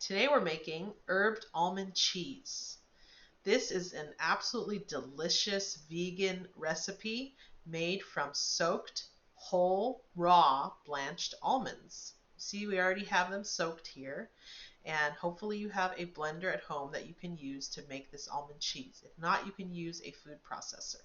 Today we're making herbed almond cheese. This is an absolutely delicious vegan recipe made from soaked, whole, raw, blanched almonds. See, we already have them soaked here, and hopefully you have a blender at home that you can use to make this almond cheese. If not, you can use a food processor.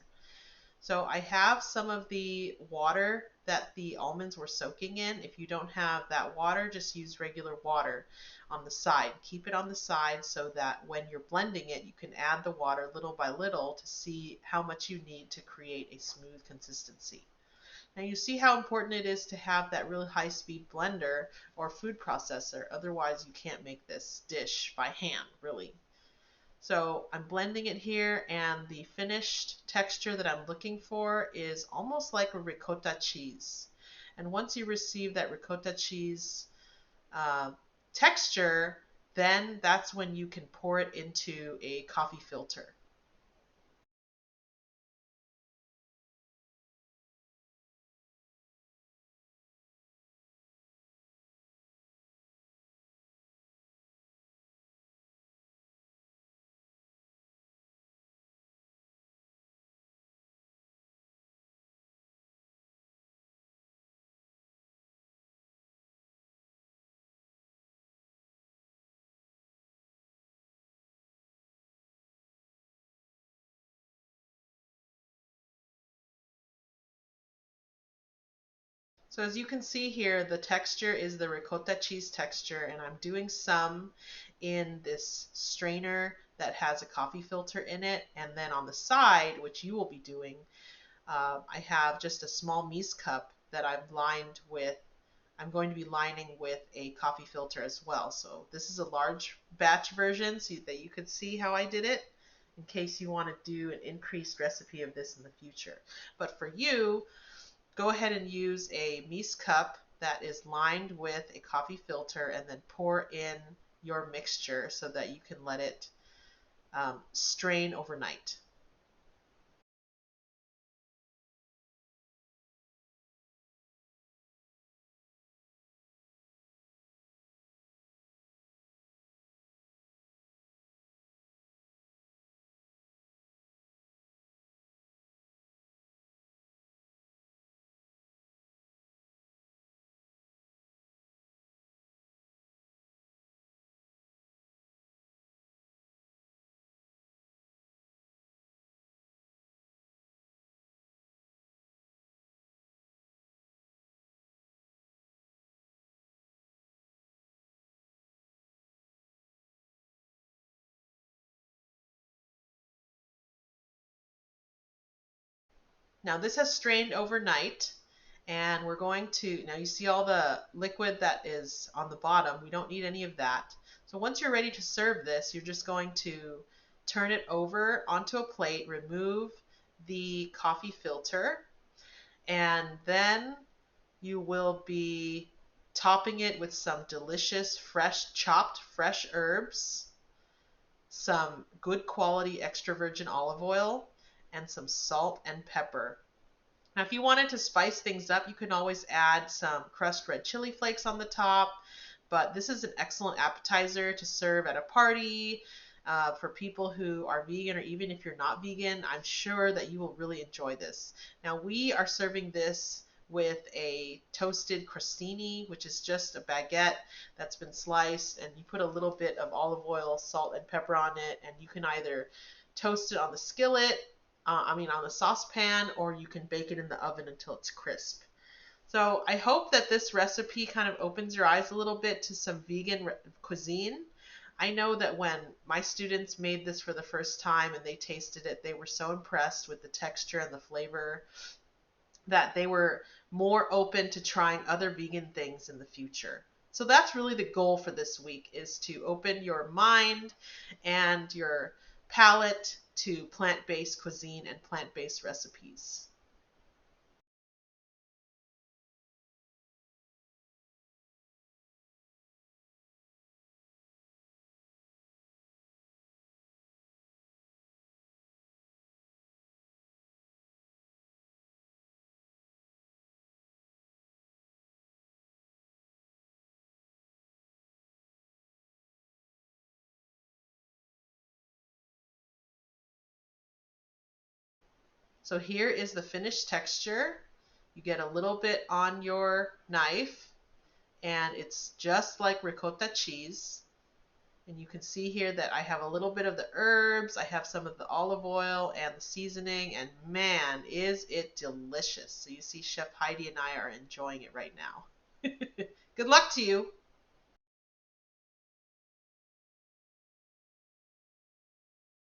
So I have some of the water that the almonds were soaking in. If you don't have that water, just use regular water on the side. Keep it on the side so that when you're blending it, you can add the water little by little to see how much you need to create a smooth consistency. Now you see how important it is to have that really high-speed blender or food processor. Otherwise, you can't make this dish by hand, really. So I'm blending it here, and the finished texture that I'm looking for is almost like a ricotta cheese. And once you receive that ricotta cheese uh, texture, then that's when you can pour it into a coffee filter. So as you can see here, the texture is the ricotta cheese texture, and I'm doing some in this strainer that has a coffee filter in it. And then on the side, which you will be doing, I have just a small mise cup that I'm going to be lining with a coffee filter as well. So this is a large batch version so that you could see how I did it in case you want to do an increased recipe of this in the future. But for you, go ahead and use a mise cup that is lined with a coffee filter and then pour in your mixture so that you can let it strain overnight. Now this has strained overnight, and we're going to, now you see all the liquid that is on the bottom. We don't need any of that. So once you're ready to serve this, you're just going to turn it over onto a plate, remove the coffee filter, and then you will be topping it with some delicious chopped fresh herbs, some good quality extra virgin olive oil, and some salt and pepper. Now, if you wanted to spice things up, you can always add some crushed red chili flakes on the top, but this is an excellent appetizer to serve at a party for people who are vegan, or even if you're not vegan. I'm sure that you will really enjoy this. Now, we are serving this with a toasted crostini, which is just a baguette that's been sliced, and you put a little bit of olive oil, salt, and pepper on it, and you can either toast it on the skillet, on the saucepan, or you can bake it in the oven until it's crisp. So I hope that this recipe kind of opens your eyes a little bit to some vegan cuisine. I know that when my students made this for the first time and they tasted it, they were so impressed with the texture and the flavor that they were more open to trying other vegan things in the future. So that's really the goal for this week, is to open your mind and your palate to plant-based cuisine and plant-based recipes. So here is the finished texture. You get a little bit on your knife, and it's just like ricotta cheese. And you can see here that I have a little bit of the herbs, I have some of the olive oil and the seasoning, and man, is it delicious. So you see Chef Heidi and I are enjoying it right now. Good luck to you.